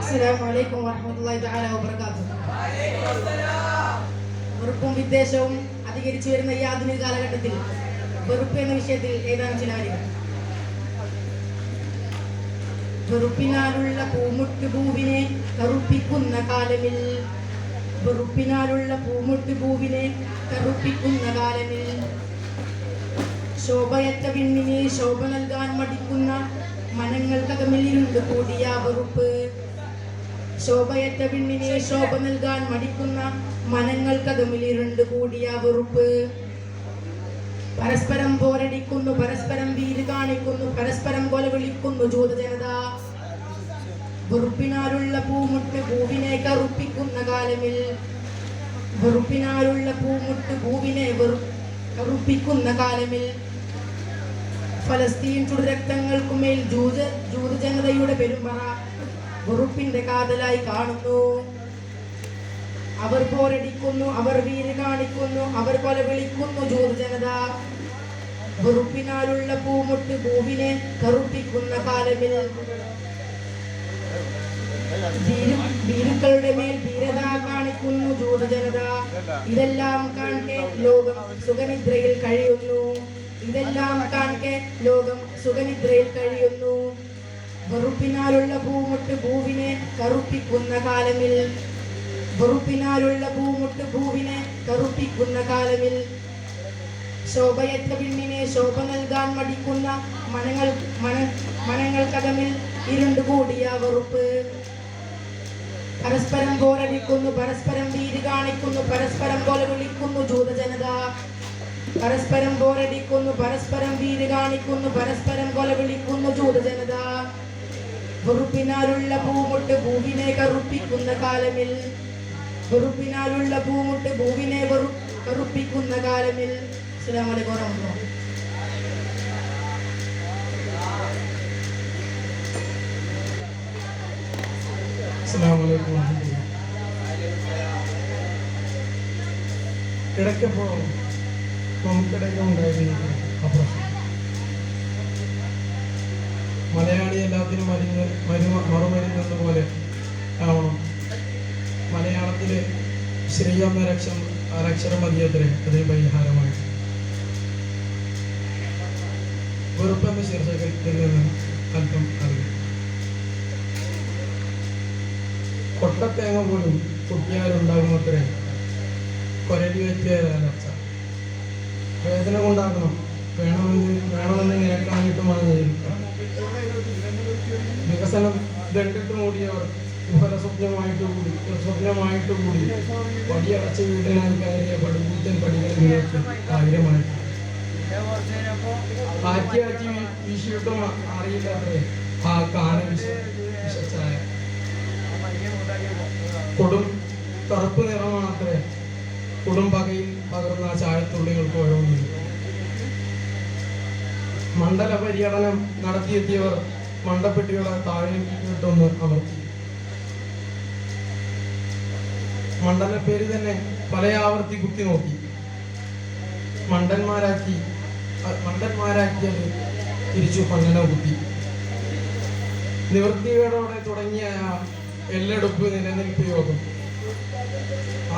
അസ്സലാമു വറഹ്മത്തുള്ളാഹി തആല വബറകാതുഹു. വെറുപ്പും വിദ്വേഷവും അധികരിച്ചു വരുന്ന ഈ ആധുനിക കാലഘട്ടത്തിൽ വെറുപ്പ് എന്ന വിഷയത്തിൽ ഏതാനും ചില കാര്യങ്ങൾ. വെറുപ്പിനാലുള്ള പൂമുട്ട് പൂവിനെ കറുപ്പിക്കുന്ന കാലമിൽ, വെറുപ്പിനാലുള്ള പൂമുട്ട് പൂവിനെ കറുപ്പിക്കുന്ന കാലമിൽ, ശോഭയറ്റ പെണ്ണിനെ ശോഭ നൽകാൻ മടിക്കുന്ന മനങ്ങൾക്കകമിലിരുണ്ട് കൂടിയ വെറുപ്പ്. ശോഭയറ്റ പെണ്ണിനെ ശോഭ നൽകാൻ മടിക്കുന്ന മനങ്ങൾക്കകമിലിരുണ്ട് കൂടിയ വെറുപ്പ്. പരസ്പരം പോരടിക്കുന്നു, പരസ്പരം വീര് കാണിക്കുന്നു, പരസ്പരം കൊല വിളിക്കുന്നു ജൂതജനത. വെറുപ്പിനാലുള്ള പൂമുട്ട് പൂവിനെ കറുപ്പിക്കുന്ന കാലമിൽ, വെറുപ്പിനാലുള്ള പൂമുട്ട് പൂവിനെ കറുപ്പിക്കുന്ന കാലമിൽ, ഫലസ്തീൻ ചുടുരക്തങ്ങൾക്കുമേൽ ജൂതജനതയുടെ പെരുമറ വെറുപ്പിന്റെ കാതലായി കാണുന്നു. അവർ പോരടിക്കുന്നു, അവർ വീര് കാണിക്കുന്നു, അവർ കൊല വിളിക്കുന്നു ജൂതജനത. വെറുപ്പിനാലുള്ള പൂമുട്ട് പൂവിനെ കറുപ്പിക്കുന്ന കാലമിൽ, ഭീരുക്കളുടെ മേൽ ധീരത കാണിക്കുന്നു ജൂതജനത. ഇതെല്ലാം കാണെ ലോകം സുഖനിദ്രയിൽ കഴിയുന്നു, ഇതെല്ലാം കാണെ ലോകം സുഖനിദ്രയിൽ കഴിയുന്നു. വെറുപ്പിനാലുള്ള പൂമുട്ട് പൂവിനെ കറുപ്പിക്കുന്ന കാലമിൽ, വെറുപ്പിനാലുള്ള പൂമുട്ട് പൂവിനെ കറുപ്പിക്കുന്ന കാലമിൽ, ശോഭയറ്റ പെണ്ണിനെ ശോഭ നൽകാൻ മടിക്കുന്ന മനങ്ങൾക്കകമിൽ ഇരുണ്ടുകൂടിയ വെറുപ്പ്. പരസ്പരം പോരടിക്കുന്നു, പരസ്പരം വീര് കാണിക്കുന്നു, പരസ്പരം കൊല വിളിക്കുന്നു ജൂതജനത. പരസ്പരം പോരടിക്കുന്നു, പരസ്പരം വീര് കാണിക്കുന്നു, പരസ്പരം കൊല വിളിക്കുന്നു ജൂതജനത. വെറുപ്പിനാലുള്ള പൂമുട്ട് പൂവിനെ കറുപ്പിക്കുന്ന കാലമിൽ, വെറുപ്പിനാലുള്ള പൂമുട്ട് പൂവിനെ കറുപ്പിക്കുന്ന കാലമിൽ. അസ്സലാമു അലൈക്കും വറഹ്മത്തുള്ളാഹി. ഇടയ്ക്കപ്പോ നമുക്കിടയിൽ ഉണ്ടായിരുന്ന അപ്രശ്നം മലയാളി എല്ലാത്തിനും മറുമരുന്നെന്ന പോലെ ആവണം. മലയാളത്തില് ശ്രീ എന്ന അക്ഷരം മതിയത്രേ അതിന് പരിഹാരമായി. വെറുപ്പെന്ന ശീർഷകത്തിൽ നിന്ന് അല്പം അറിയാം. കൊട്ടത്തേങ്ങ പോലും കുട്ടിയാലുണ്ടാകുമത്രേ കൊരടി വെച്ചേരച്ച. വേദന കൊണ്ടാകണം, വേണമെന്ന് നിരക്കാനിട്ടുമാണ് നേരിടുക. വികസനം ദണ്ടിട്ട് മൂടിയവർ സ്വപ്നമായിട്ട് കൂടി വടിയടച്ച വീട്ടിനായി കയറിയ പടുകൂറ്റൻ പടികൾ നിങ്ങൾക്ക് ആയിരമായിട്ട് ആറ്റി വീശിയിട്ടും അറിയില്ലാത്തേ ആ വിശച്ചായ കൊടും കറുപ്പ് നിറമാണത്രേ കൊടും പകയിൽ പകർന്ന ചായത്തുള്ളികൾക്ക് ഓരോന്നിനും. മണ്ഡല പര്യടനം നടത്തിയെത്തിയവർ മണ്ടപ്പെട്ടിയുടെ താഴെ ഇട്ടൊന്ന് അമർത്തി. മണ്ഡലപ്പേര് തന്നെ പല ആവർത്തി കുത്തി നോക്കി. മണ്ടന്മാരാക്കിയത് തിരിച്ചു പണ്ടനം കുത്തി. നിവൃത്തിയോടെ തുടങ്ങിയ എല്ലെടുപ്പ് നിലനിൽപ്പ് യോഗം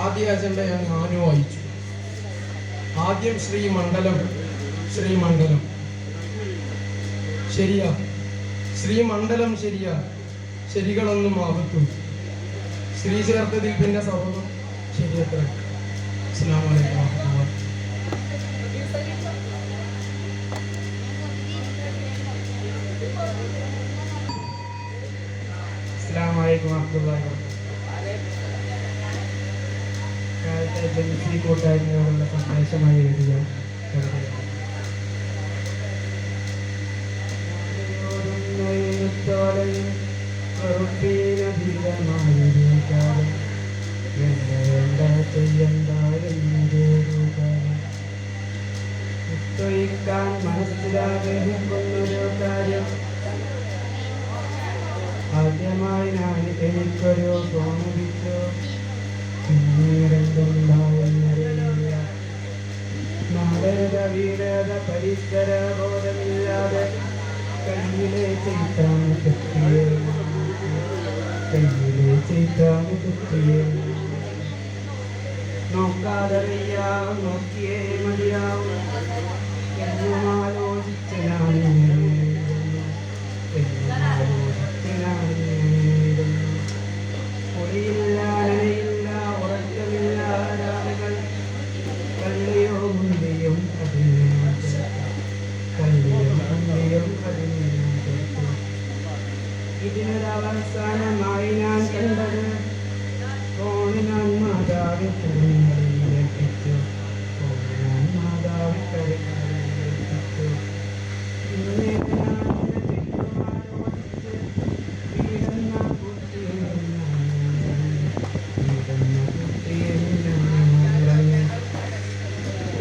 ആദ്യ അജണ്ടയാണ് ആനു വായിച്ചു. ആദ്യം ശ്രീമണ്ഡലം ശരിയാ, ശ്രീമണ്ഡലം ശരിയാ, ശരികളൊന്നും ആപത്തും ശ്രീ ചേർത്തതിൽ പിന്നെ സർവ്വം ശരിയത്ര. അസ്സലാമു അലൈക്കും വറഹ്മത്തുള്ളാഹി. അസ്സലാമു അലൈക്കും വറഹ്മത്തുള്ളാഹി. കാലത്തെ ജൻസി കൂട്ടായ്മയോടുള്ള സന്ദേശമായി എഴുതിയ മനസ്സിലാഗ്രഹിക്കുന്നൊരു കാര്യം ആദ്യമായി ഞാൻ എനിക്കൊരു തോന്നിപ്പിച്ചു. പിന്നീടെന്തുണ്ടായെന്നറിയില്ല. നാടക വീരത പരിസര ബോധമില്ലാതെ കയ്യിലെ ചെയ്താണ് കയ്യിലെ ചെയ്താല് കുത്തിയെ നോക്കാതറിയാവും നോക്കിയേ മതിയാവും എന്നും ആലോചിച്ച പൊടിയില്ല അലയില്ല ഉറക്കമില്ല രാളുകൾ കള്ളിയോ മുന്തിയും കള്ളിയും മുന്തിയും ഇതിനൊരവസാനമായി ഞാൻ കണ്ടത് ഫോണിനാൻ മാതാവ് കരങ്ങളിലേൽപ്പിച്ചു ഫോണിനാൻ മാതാവ് കരങ്ങളിലേൽപ്പിച്ചു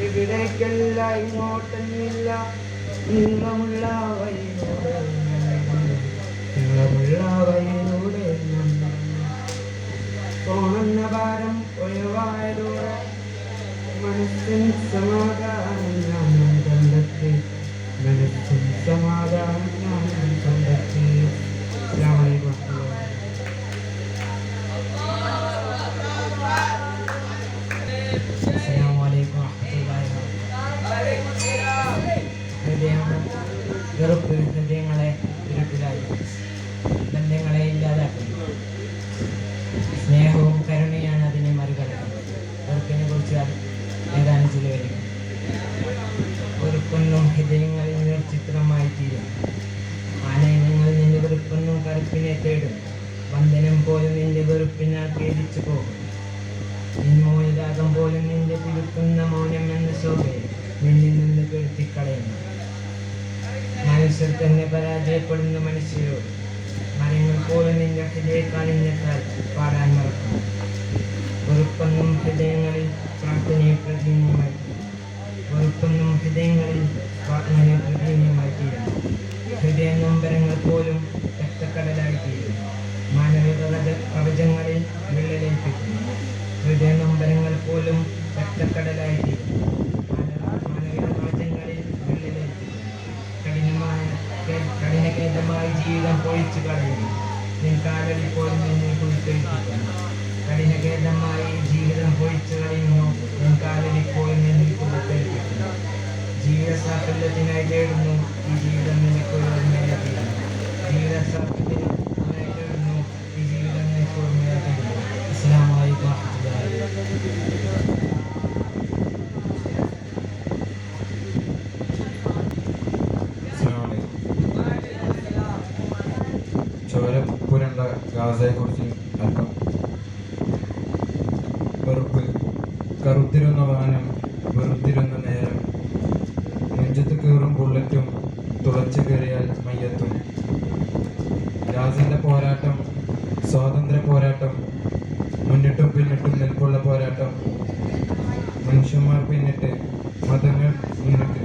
ഇവിടേക്കല്ല ഇങ്ങോട്ടെന്നില്ല നീളമുള്ള വഴിയിലൂടെ പോണെന്ന ഭാരം ഒഴിവായതോടെ മനസ്സിൻ സമാധാനം ഞാൻ കണ്ടെത്തി മനസ്സിൻ സമാധാനം ഞാൻ കണ്ടെത്തി. വെറുപ്പ് ഹൃദയങ്ങളെ ഇരുട്ടിലായി ബന്ധങ്ങളെ ഇല്ലാതാക്കുന്നു. സ്നേഹവും കരുണയാണ് അതിനെ മറികടക്കുന്നത്. വെറുപ്പിനെ കുറിച്ച് ഏതാനും ചില വരിക. വെറുപ്പൊന്നും ഹൃദയങ്ങളിൽ നിർച്ചിത്രമായി തീരും. ആനയനങ്ങൾ നിന്റെ വെറുപ്പൊന്നും കറുപ്പിനെ തേടും. വന്ദനം പോലും നിന്റെ വെറുപ്പിനാൽ ഖേദിച്ചു പോകും. നിൻമോനിരാഗം പോലും നിന്റെ തിരുത്തുന്ന മൗനം എന്ന ശോഭയെ നിന്നിൽ നിന്ന് കെടുത്തിക്കളയുന്നു. മനുഷ്യർ തന്നെ പരാജയപ്പെടുന്ന മനുഷ്യരോട് മരങ്ങൾ പോലും നിന്റെ ഹൃദയക്കാളിഞ്ഞത്താൽ പാടാൻ മറക്കും. വെറുപ്പൊന്നും ഹൃദയങ്ങളിൽ പ്രാർത്ഥനയെ പ്രതിനിധിയായി വെറുപ്പൊന്നും ഹൃദയങ്ങളിൽ പ്രാർത്ഥനയെ പ്രതിനിധിയായി തീരും. ഹൃദയ നൊമ്പരങ്ങൾ പോലും രക്തക്കടലായി തീരും. മാനവിക കവചങ്ങളിൽ വിള്ളലേൽപ്പിക്കും. ഹൃദയ നൊമ്പരങ്ങൾ പോലും രക്തക്കടലായി തീരും. മാനവിക കവചങ്ങളിൽ വിള്ളലേൽപ്പിക്കും. കഠിനഖേദമായി ജീവിതം പൊഴിച്ചു കളയുന്നു. നിൻ കാലടി പോലും നിന്നെ കുളിച്ചൊഴിപ്പിക്കുന്നു. കഠിനഖേദമായി ജീവിതം പൊഴിച്ചു കളയുന്നു. നിൻ കാലടി പോലും നിന്നെ കുളിച്ചൊഴിപ്പിക്കുന്നു. ജീവിത സാഫല്യത്തിനായി തേടുന്നു. ഈ ജീവിതം നിനക്കൊരു ഓർമ്മയായി തീരുന്നു. ജീവിത സാഫല്യത്തിനായി തേടുന്നു. ഈ ജീവിതം നിനക്ക് ഓർമ്മയായി തീരുന്നു. അസ്സലാമു അലൈക്കും ചോരപ്പുരണ്ട ഗാസയെക്കുറിച്ച് അല്പം. വെറുപ്പ് കറുത്തിരുന്ന വാഹനം വെറുത്തിരുന്ന നേരം നെഞ്ചത്ത് കീറും ബുള്ളറ്റും തുളച്ചു കയറിയാൽ മയ്യത്തും. ഗാസയുടെ പോരാട്ടം സ്വാതന്ത്ര്യ പോരാട്ടം. മുന്നിട്ടും പിന്നിട്ടും നിൽപ്പുള്ള പോരാട്ടം. മനുഷ്യന്മാർ പിന്നിട്ട് മതങ്ങൾ മുന്നിട്ട്.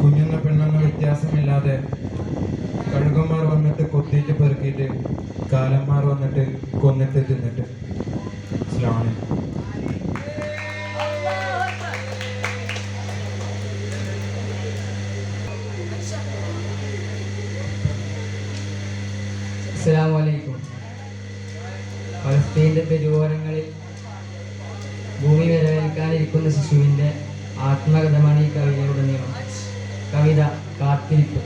കുഞ്ഞെന്ന പെണ്ണെന്ന വ്യത്യാസമില്ലാതെ കഴുകന്മാർ വന്നിട്ട് കൊത്തിയിട്ട് പെറുക്കിയിട്ട് കാലന്മാർ വന്നിട്ട് കൊന്നിട്ട് തിന്നിട്ട്. അസ്സലാമു അലൈക്കും. പലസ്തീൻ്റെ തെരുവോരങ്ങളിൽ ഭൂമി വരവേൽക്കാനിരിക്കുന്ന ശിശുവിൻ്റെ ആത്മകഥമാണ് ഈ കവിതയുടെ നിയമം. കവിത കാത്തിരിപ്പ്.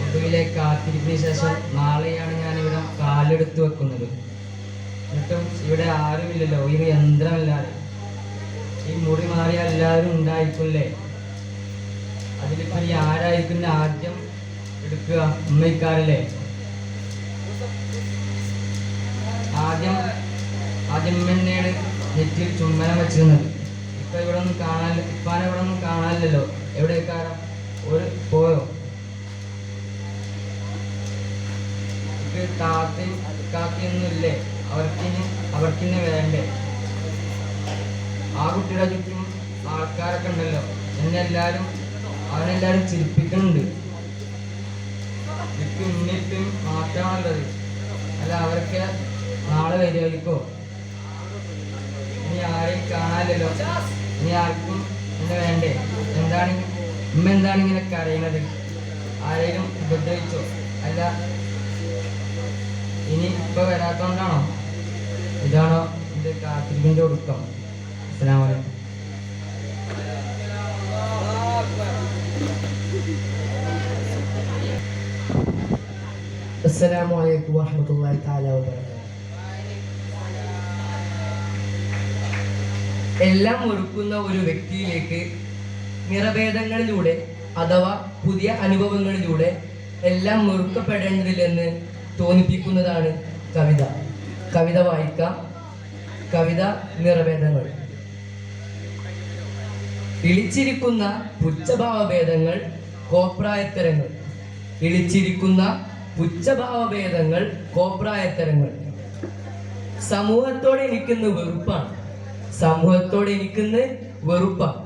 ഒടുവിലെ കാത്തിരിപ്പിന് ശേഷം നാളെയാണ് ഞാനിവിടെ കാലെടുത്ത് വെക്കുന്നത്. എന്നിട്ടും ഇവിടെ ആരുമില്ലല്ലോ, ഒരു യന്ത്രമില്ലാതെ. ഈ മുറി മാറിയ എല്ലാവരും ഉണ്ടായിരിക്കില്ലേ? അതിലിപ്പോൾ ഈ ആരായിരിക്കും ആദ്യം എടുക്കുക? ഉമ്മയ്ക്കാരല്ലേ? ആദ്യം തന്നെയാണ് നെറ്റിൽ ചുംബനം വെച്ചിരുന്നത്. ഇപ്പം ഇവിടെ ഒന്നും ഇപ്പാനെ ഇവിടെ ഒന്നും കാണാനില്ലല്ലോ. എവിടേക്കാരം ഒരു പോയോ? താത്തയും കാക്കയൊന്നും ഇല്ലേ? അവർക്കിന്നെ വേണ്ടേ? ആ കുട്ടിയുടെ ചുറ്റും ആൾക്കാരൊക്കെ ഉണ്ടല്ലോ. അവനെല്ലാവരും ചിരിപ്പിക്കുന്നുണ്ട്. ഇപ്പം ഇന്നിപ്പം മാത്രമാണുള്ളത്. അല്ല, അവരൊക്കെ നാളെ വരുമായിരിക്കോ? ഇനി ആരെയും കാണാനില്ലല്ലോ. ഇനി ആർക്കും എന്നെ വേണ്ടേ? എന്താണ് ഇങ്ങനെ കരയുന്നത്? ആരെയും ഉപദ്രവിച്ചോ? അല്ല, ഇനി ഇപ്പൊ വരാത്തോണ്ടാണോ? ഇതാണോ ഇത് കാത്തിരിപ്പിന്റെ ഒടുക്കം? അസ്സലാമു അലൈക്കും. അസ്സലാമു അലൈക്കും വറഹ്മത്തുള്ളാഹി തആല വബറകാതുഹു. എല്ലാം ഒരുക്കുന്ന ഒരു വ്യക്തിയിലേക്ക് നിറഭേദങ്ങളിലൂടെ അഥവാ പുതിയ അനുഭവങ്ങളിലൂടെ എല്ലാം മുറുക്കപ്പെടേണ്ടതില്ലെന്ന് തോന്നിപ്പിക്കുന്നതാണ് കവിത. കവിത വായിക്കാം. കവിത നിറഭേദങ്ങൾ. ഇളിച്ചിരിക്കുന്ന പുച്ഛഭാവഭേദങ്ങൾ കോപ്രായത്തരങ്ങൾ. ഇളിച്ചിരിക്കുന്ന പുച്ഛഭാവഭേദങ്ങൾ കോപ്രായത്തരങ്ങൾ. സമൂഹത്തോടെ എനിക്കുന്ന വെറുപ്പാണ്. സമൂഹത്തോടെ എനിക്കുന്ന വെറുപ്പാണ്.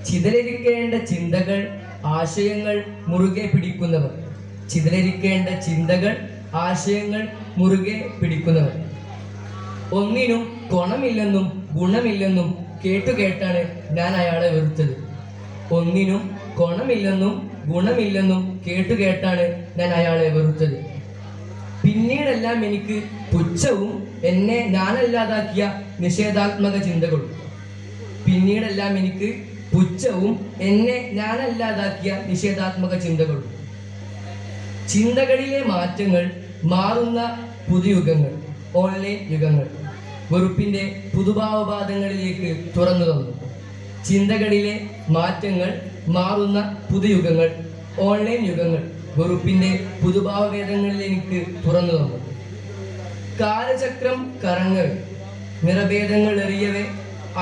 ചിതലരിക്കേണ്ട ചിന്തകൾ ആശയങ്ങൾ മുറുകെ പിടിക്കുന്നവർ. ചിതലരിക്കേണ്ട ചിന്തകൾ ആശയങ്ങൾ മുറുകെ പിടിക്കുന്നവർ. ഒന്നിനും ഗുണമില്ലെന്നും ഗുണമില്ലെന്നും കേട്ടാണ് ഞാൻ അയാളെ വെറുത്തത്. ഒന്നിനും ഗുണമില്ലെന്നും ഗുണമില്ലെന്നും കേട്ടാണ് ഞാൻ അയാളെ വെറുത്തത്. പിന്നീടെല്ലാം എനിക്ക് പുച്ഛവും എന്നെ ഞാനല്ലാതാക്കിയ നിഷേധാത്മക ചിന്തകളും. പിന്നീടെല്ലാം എനിക്ക് പുച്ഛവും എന്നെ ഞാനല്ലാതാക്കിയ നിഷേധാത്മക ചിന്തകളും. ചിന്തകളിലെ മാറ്റങ്ങൾ മാറുന്ന പുതുയുഗങ്ങൾ, ഓൺലൈൻ യുഗങ്ങൾ വെറുപ്പിന്റെ പുതുഭാവവാദങ്ങളിലേക്ക് തുറന്നു തന്നു. ചിന്തകളിലെ മാറ്റങ്ങൾ മാറുന്ന പുതുയുഗങ്ങൾ, ഓൺലൈൻ യുഗങ്ങൾ വെറുപ്പിന്റെ പുതുഭാവഭേദങ്ങളിലേക്ക് തുറന്നു തന്നു. കാലചക്രം കറങ്ങവേ നിറഭേദങ്ങൾ എറിയവേ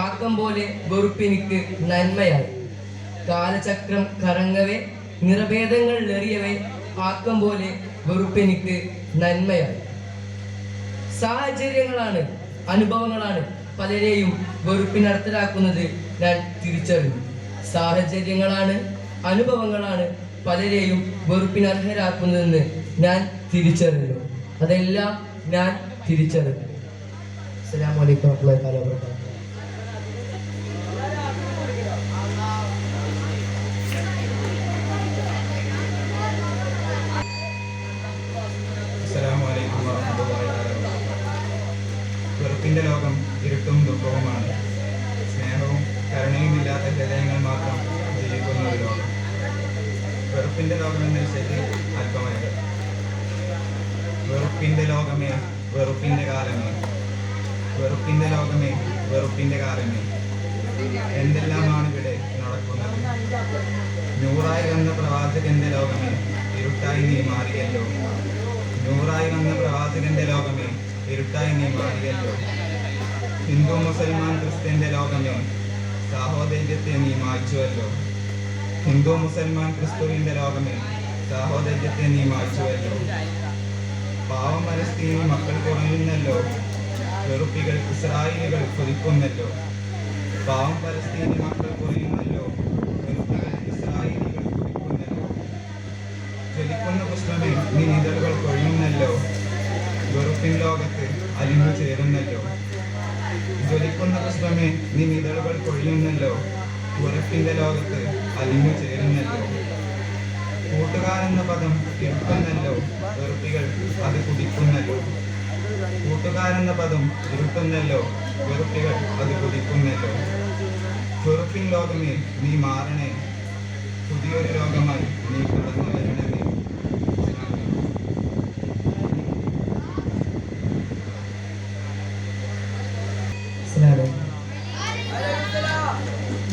ആക്കം പോലെ വെറുപ്പെനിക്ക് നന്മയായി. കാലചക്രം കറങ്ങവേ നിറഭേദങ്ങൾ എറിയവേ ആക്കം പോലെ വെറുപ്പെനിക്ക് നന്മയായി. സാഹചര്യങ്ങളാണ്, അനുഭവങ്ങളാണ് പലരെയും വെറുപ്പിനർത്ഥരാക്കുന്നത് ഞാൻ തിരിച്ചറിഞ്ഞു. സാഹചര്യങ്ങളാണ്, അനുഭവങ്ങളാണ് പലരെയും വെറുപ്പിനർഹരാക്കുന്നതെന്ന് ഞാൻ തിരിച്ചറിഞ്ഞു. അതെല്ലാം ഞാൻ തിരിച്ചറിഞ്ഞു. അസ്സലാമു അലൈക്കും വറഹ്മത്തുള്ളാഹി തആല വബറകാതുഹു. അസ്സലാമു അലൈക്കും വറഹ്മത്തുള്ളാഹി തആല. വെറുപ്പിന്റെ ലോകം ഇരുട്ടും ദുഃഖവുമാണ്. സ്നേഹവും കരുണയും ഇല്ലാത്ത ഹൃദയങ്ങൾ മാത്രം ജീവിക്കുന്ന ഒരു ലോകം. വെറുപ്പിന്റെ ലോകം എന്ന വിഷയത്തിൽ അല്പമേത്. വെറുപ്പിന്റെ ലോകമേ, വെറുപ്പിന്റെ കാലമേ, വെറുപ്പിന്റെ ലോകമേ, വെറുപ്പിന്റെ കാലമേ, എന്തെല്ലാമാണ് ഇവിടെ നടക്കുന്നത്. നൂറായി വന്ന പ്രവാചകന്റെ ലോകമേ, ഇരുട്ടായി നീ മാറിയല്ലോ. നൂറായി വന്ന പ്രവാചകന്റെ ലോകമേ, ഇരുട്ടായി നീ മാറിയല്ലോ. ഹിന്ദു മുസൽമാൻ ക്രിസ്ത്യന്റെ ലോകമേ, സാഹോദര്യത്തെ നീ മായ്ച്ചുവല്ലോ. ഹിന്ദു മുസൽമാൻ ക്രിസ്തുവിന്റെ ലോകമേ, സാഹോദര്യത്തെ നീ മായ്ച്ചുവല്ലോ. പാവം പലസ്തീനി മക്കൾ കുറയുന്നല്ലോ, വെറുപ്പികൾ ഇസ്രായേലികൾ കൊതിക്കുന്നല്ലോ. പാവം പലസ്തീനി മക്കൾ കുറയുന്നല്ലോ, വെറുപ്പികൾ ഇസ്രായേലികൾ കൊതിക്കുന്നല്ലോ. ജ്വലിക്കുന്ന പുഷ്പമേ നീ നിഴലുകൾ കൊഴിയുന്നല്ലോ, വെറുപ്പിൻ ലോകത്ത് അലിഞ്ഞു ചേരുന്നല്ലോ. ജ്വലിക്കുന്ന പുഷ്പമേ നീ നിഴലുകൾ കൊഴിയുന്നല്ലോ, വെറുപ്പിന്റെ ലോകത്ത് അലിഞ്ഞു ചേരുന്നല്ലോ. കൂട്ടുകാരെന്ന പദം ഇരുട്ടുന്നല്ലോ, വെറുപ്പികൾ അത് കുടിക്കുന്നല്ലോ. കൂട്ടുകാരെന്ന പദം ഇരുട്ടുന്നല്ലോ, വെറുപ്പികൾ അത് കുടിക്കുന്നല്ലോ. വെറുപ്പിൻ ലോകമേ നീ മാറണേ, പുതിയൊരു ലോകമായി നീ കടന്നു വരണമേ.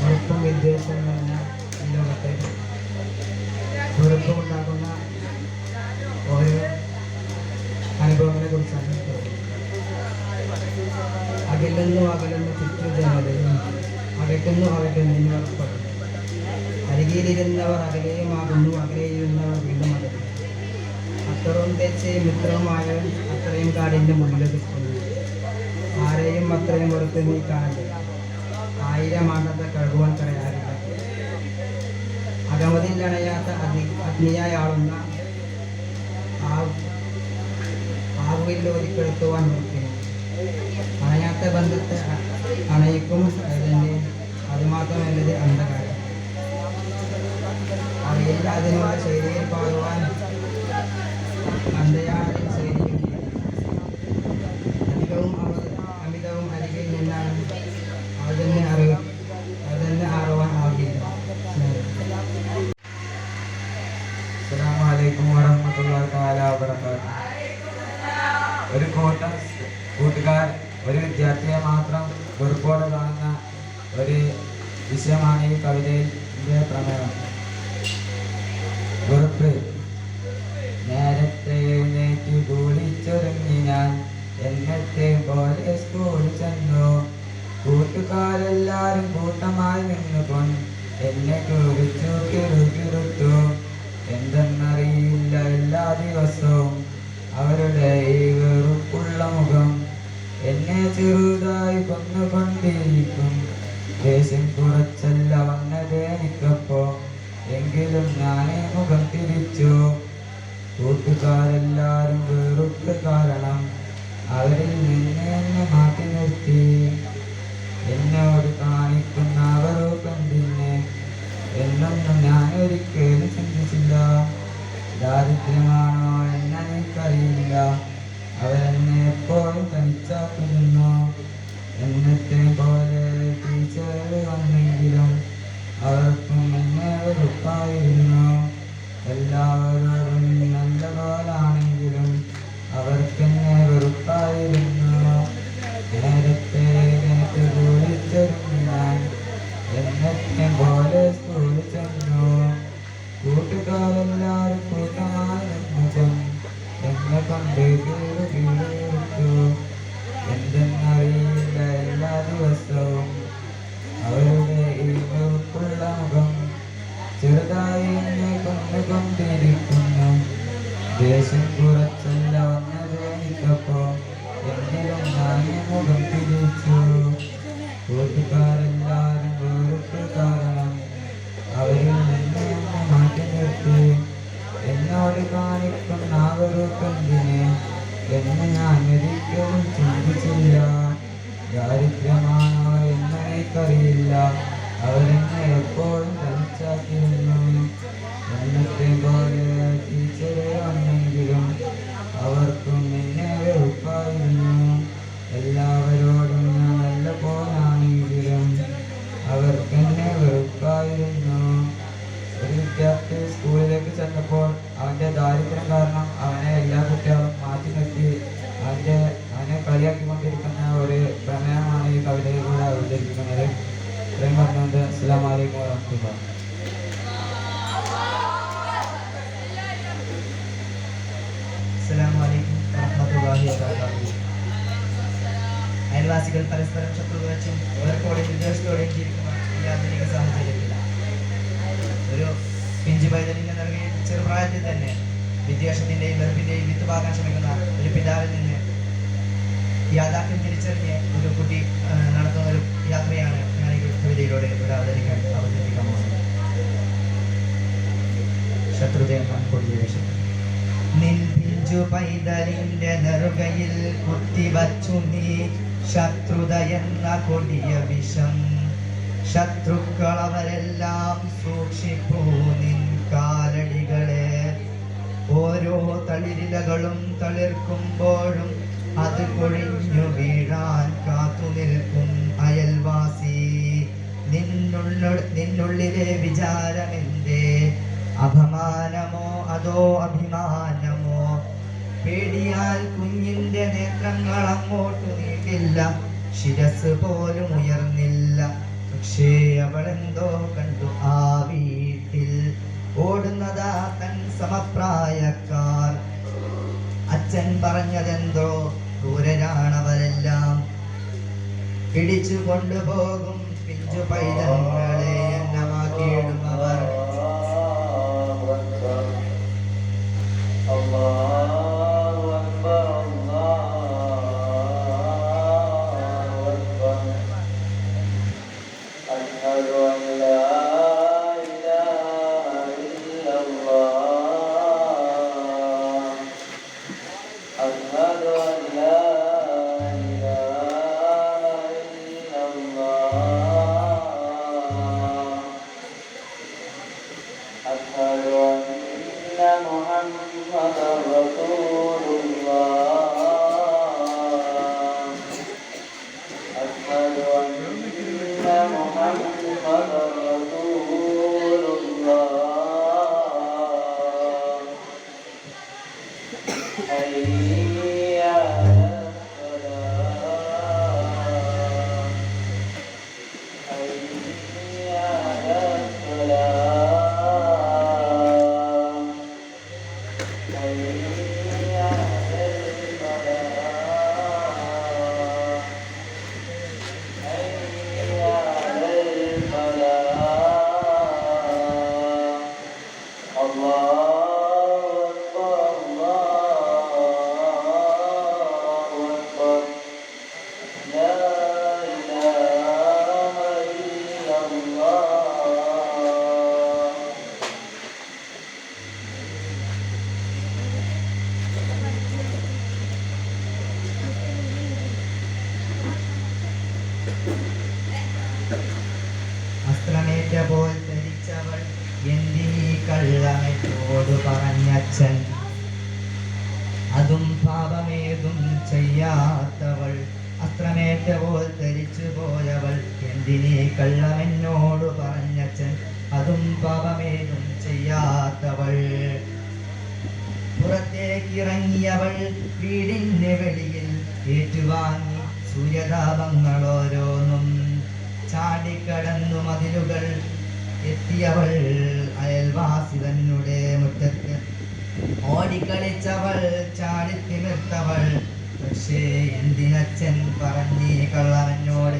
വെറുപ്പും വിദ്വേഷവും നിറഞ്ഞ ഈ ലോകത്തെ വെറുപ്പുണ്ടാക്കുന്ന ഓരോ അനുഭവങ്ങളെ കുറിച്ചാണ്. അകലുന്നു അകലുന്നു ചുറ്റു ജനതയും അകറ്റുന്നു അകറ്റുന്നു ഉറപ്പുണ്ട്. അരികിലിരുന്നവർ അകലെയുമാകുന്നു, അകലെയിരുന്നവർ വീണ്ടും അകലും. അത്രയും തെച്ച് മിത്രവുമായവൻ അത്രയും കാടിൻ്റെ മുന്നിലെത്തുന്നു. ആരെയും അത്രയും വെറുത്ത് നീ കാണരുത്, 1000 ആണ്ടത്തെ കഴുകുവാൻ പറയാറില്ല. അകമതിൽ അണയാത്ത അഗ്നിയായി ആളുന്ന ആവുവിൽ ഒരിക്കെടുത്തുവാൻ നോക്കുന്നു. അണയാത്ത ബന്ധത്തെ അണയിക്കും അതിൻ്റെ അതുമാത്രമല്ലത് അന്ധകാരം. അറിയില്ല അതിനുള്ള ശൈലിയിൽ പാടുവാൻ അന്ധയാളിൽ ശൈലിയും വിഷയമാണ് ഈ കവിതയിലെ പ്രമേയം. ഉറപ്പ്. നേരത്തെ എഴുന്നേറ്റ് കുളിച്ചൊരുങ്ങി ഞാൻ എന്നത്തെ പോലെ സ്കൂളിൽ ചെന്നു. കൂട്ടുകാരെല്ലാരും കൂട്ടമായി നിന്നുകൊണ്ട് എന്നെ കുറിച്ചു കിറുകിറുത്തു. എന്തെന്നറിയില്ല, എല്ലാ ദിവസവും അവരുടെ ഈ വെറുപ്പുള്ള മുഖം എന്നെ ചെറുതായി കൊന്നുകൊണ്ടിരിക്കും. ദേഷ്യം കുറച്ചല്ല വന്നത് എനിക്കപ്പോ, എങ്കിലും ഞാൻ മുഖം തിരിച്ചു. കൂട്ടുകാരെല്ലാരും വെറുപ്പ് കാരണം അവരിൽ നിന്ന് എന്നെ മാറ്റി നിർത്തി. എന്നോട് കാണിക്കുന്ന വെറുപ്പെന്തിന് എന്നൊന്നും ഞാൻ ഒരിക്കലും ചിന്തിച്ചില്ല. ദാരിദ്ര്യമാണോ എന്നെനിക്കറിയില്ല. അവരെന്നെ എപ്പോഴും തനിച്ചാക്കിയിരുന്നു. എന്നത്തെ പോലെ ടീച്ചർ വന്നെങ്കിലും അവർക്കും എന്നെ വെറുപ്പായിരുന്നു. എല്ലാവരോടും നല്ല പോലാണെങ്കിലും അവർക്കെന്നെ വെറുപ്പായിരുന്നു. നേരത്തെ എനിക്ക് കുളിച്ചൊരുങ്ങി ഞാൻ എന്നത്തെ പോലെ സ്കൂളിൽ ചെന്നു. കൂട്ടുകാരെല്ലാവരും കൂട്ടമായി നിന്നു എന്നെ കൊണ്ട് കീഴുകീഴുത്തു. എന്തെന്നറിയില്ല, എല്ലാ ദിവസവും അവരുടെ ഈ വെറുപ്പുള്ള മുഖം ചെറുതായി എന്നെ കൊണ്ടുകൊണ്ടിരിക്കുന്നു. ദേഷ്യം കുറച്ചല്ല വന്നത് എനിക്കപ്പോ, എങ്കിലും ഞാൻ മുഖം തിരിച്ചു. കൂട്ടുകാരെല്ലാരും വെറുപ്പ് കാരണം അവരിൽ നിന്ന് എന്നെ മാറ്റി നിർത്തി. എന്നോട് കാണിക്കുന്ന വെറുപ്പെന്തിന് എന്ന് ഞാൻ ഒരിക്കലും ചിന്തിച്ചില്ല. ദാരിദ്ര്യമാണോ എന്നെനിക്കറിയില്ല. അവരെന്നെ എപ്പോഴും തനിച്ചാക്കിയിരുന്നു. എന്നത്തെ പോലെ ടീച്ചർ വന്നെങ്കിലും അവർക്കും എന്നെ വെറുപ്പായിരുന്നു. എല്ലാവരോടും ഞാൻ നല്ല പോലാണെങ്കിലും അവർക്കെന്നെ വെറുപ്പായിരുന്നു. ഒരു വിദ്യാർത്ഥി സ്കൂളിലേക്ക് ചെന്നപ്പോൾ അവൻ്റെ ദാരിദ്ര്യം കാരണം അവനെ എല്ലാ കുട്ടികളും മാറ്റി നിർത്തി അവനെ കളിയാക്കിക്കൊണ്ടിരിക്കുന്ന ഒരു പ്രമേയമാണ് ഈ കവിതയിലൂടെ അവതരിപ്പിക്കുന്നത്. ഇത്രയും പറഞ്ഞുകൊണ്ട് അസ്സലാമു അലൈക്കും വറഹ്മത്തുള്ളാഹി. അസ്സലാമു അലൈക്കും വറഹ്മത്തുള്ളാഹി വബറകാതുഹു. അയൽവാസികൾ പരസ്പരം ശത്രുത വെച്ചും വേർപ്പോടെയും വിദ്വേഷത്തോടെയും ജീവിക്കുന്ന ഈ ആധുനിക സാഹചര്യത്തിൽ ഒരു പിഞ്ചു പൈതലിനെ നൽകി ചെറുപ്രായത്തിൽ തന്നെ വിദ്വേഷത്തിന്റെയും വെറുപ്പിന്റെയും വിത്ത് പാകാൻ ശ്രമിക്കുന്ന ഒരു പിതാവിൽ നിന്ന് യാഥാർത്ഥ്യം തിരിച്ചറിഞ്ഞ് ഒരു കുട്ടി നടത്തുന്ന ഒരു യാത്രയാണ് ഞാൻ ഈ കവിതയിലൂടെ അവതരിപ്പിക്കാൻ പോകുന്നത്. ശത്രുതയെന്ന കൊടിയ വിഷം. നിൻ പിഞ്ചു പൈതലിന്റെ നെറുകയിൽ കുത്തിവച്ചു നീ ശത്രുത എന്ന കൊടിയ വിഷം. ശത്രുക്കളവരെല്ലാം സൂക്ഷിപ്പൂ നിൻ കാലടികളെ. ഓരോ തളിരിലകളും തളിർക്കുമ്പോഴും അത് കൊഴിഞ്ഞു വീഴാൻ കാത്തു നിൽക്കും അയൽവാസി. നിന്നുള്ളിലെ വിചാരമെന്തേ? അപമാനമോ അതോ അഭിമാനമോ? പേടിയാൽ കുഞ്ഞിന്റെ നേത്രങ്ങൾ അങ്ങോട്ട് നീട്ടില്ല, ശിരസ് പോലും ഉയർന്നില്ല. പക്ഷേ അവളെന്തോ കണ്ടു ആ വീട്ടിൽ ഓടുന്നതാ തൻ സമപ്രായക്കാർ. അച്ഛൻ പറഞ്ഞതെന്തോ ക്രൂരരാണവരെല്ലാം, പിടിച്ചു കൊണ്ടുപോകും പിഞ്ചു പൈതങ്ങളെ എണ്ണമാക്കിയിടും അവർ. അസ്ത്രമേറ്റ പോൽ ധരിച്ചവൾ എന്തിനീ കള്ളമെന്നോട് പറഞ്ഞച്ചൻ അതും പാപമേതും ചെയ്യാത്തവൾ അസ്ത്രമേറ്റ പോൽ ധരിച്ചു പോയവൾ എന്തിനീ കള്ളമെന്നോട് പറഞ്ഞച്ചൻ അതും പാപമേതും ചെയ്യാത്തവൾ പുറത്തേക്കിറങ്ങിയവൾ വീടിന്റെ വെളിയിൽ ഏറ്റുവാങ്ങി സൂര്യതാപങ്ങളോരോന്നും ചാടിക്കടന്നു മതിലുകൾ എത്തിയവൾ അയൽവാസി തന്നെ മുറ്റത്ത് ഓടിക്കളിച്ചവൾ ചാടിത്തിമിർത്തവൾ പക്ഷേ എന്തിനച്ഛൻ പറഞ്ഞീ കള്ളവനോട്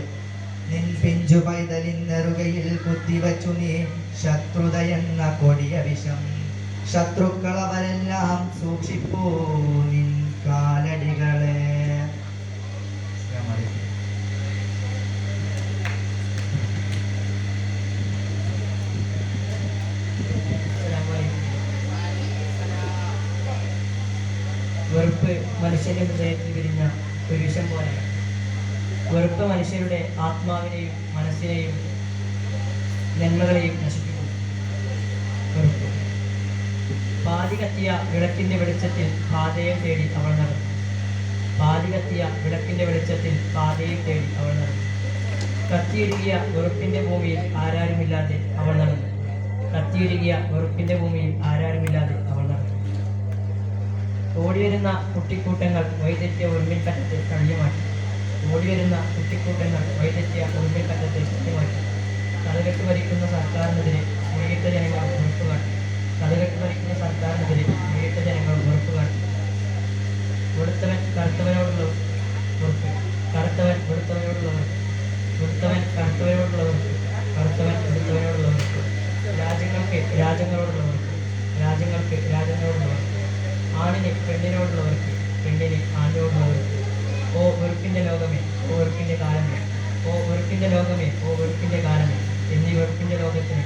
നിൻ പിഞ്ചു പൈതലിന്നെറുകയിൽ കുത്തിവച്ചു നീ ശത്രുതയെന്ന കൊടിയ വിഷം ശത്രുക്കളവരെല്ലാം സൂക്ഷിപ്പൂ നിൻ കാലടികളെ. വെറുപ്പ് മനുഷ്യന്റെ ഹൃദയത്തിൽ വിരിഞ്ഞ ഒരു വിഷം പോലെയാണ്. വെറുപ്പ് മനുഷ്യരുടെ ആത്മാവിനെയും മനസ്സിനെയും നന്മകളെയും നശിപ്പിക്കുന്നു. വെറുപ്പ് പാതി കത്തിയ വിളക്കിന്റെ വെളിച്ചത്തിൽ പാതയം തേടി അവൾ നടന്നു. പാതി കത്തിയ വിളക്കിന്റെ വെളിച്ചത്തിൽ പാതയം തേടി അവൾ നടന്നു. കത്തിയൊരുകിയ വെറുപ്പിന്റെ ഭൂമിയിൽ ആരാരുമില്ലാതെ അവൾ നടന്നു. കത്തിയൊരുകിയ വെറുപ്പിന്റെ ഭൂമിയിൽ ആരാരുമില്ലാതെ അവൾ നടന്നു. ഓടിവരുന്ന കുട്ടിക്കൂട്ടങ്ങൾ വൈതെറ്റിയ ഉറുമ്പിൻപറ്റത്തെ തള്ളിമാറ്റി. ഓടിവരുന്ന കുട്ടിക്കൂട്ടങ്ങൾ വൈതെറ്റിയ ഉറുമ്പിൻപറ്റത്തെ തള്ളിമാറ്റി. കഥകെട്ട് ഭരിക്കുന്ന സർക്കാരിനെതിരെ മുറിയിട്ട ജനങ്ങൾ വെറുപ്പ് കാട്ടി. കഥകെട്ട് ഭരിക്കുന്ന സർക്കാരിനെതിരെ മുറിയിട്ട ജനങ്ങൾ വെറുപ്പ് കാട്ടി. വെളുത്തവൻ കറുത്തവനോടുള്ള വെറുപ്പ്, കറുത്തവൻ വെളുത്തവനോടുള്ള വെറുപ്പ്, വെളുത്തവൻ കറുത്തവനോടുള്ള വെറുപ്പ്, കറുത്തവൻ വെളുത്തവനോടുള്ള വെറുപ്പ്, രാജ്യങ്ങൾക്ക് രാജ്യങ്ങളോടുള്ള വെറുപ്പ്, രാജ്യങ്ങൾക്ക് രാജ്യങ്ങളോടുള്ള വെറുപ്പ്, ആണിന് പെണ്ണിനോടുള്ള വെറുപ്പ്, പെണ്ണിന് ആണിനോടുള്ള വെറുപ്പ്. ഓ വെറുപ്പിന്റെ ലോകമേ, ഓ വെറുപ്പിന്റെ കാലമേ, ഓ വെറുപ്പിന്റെ ലോകമേ, ഓ വെറുപ്പിന്റെ കാലമേ എന്നീ വെറുപ്പിന്റെ ലോകത്തിന്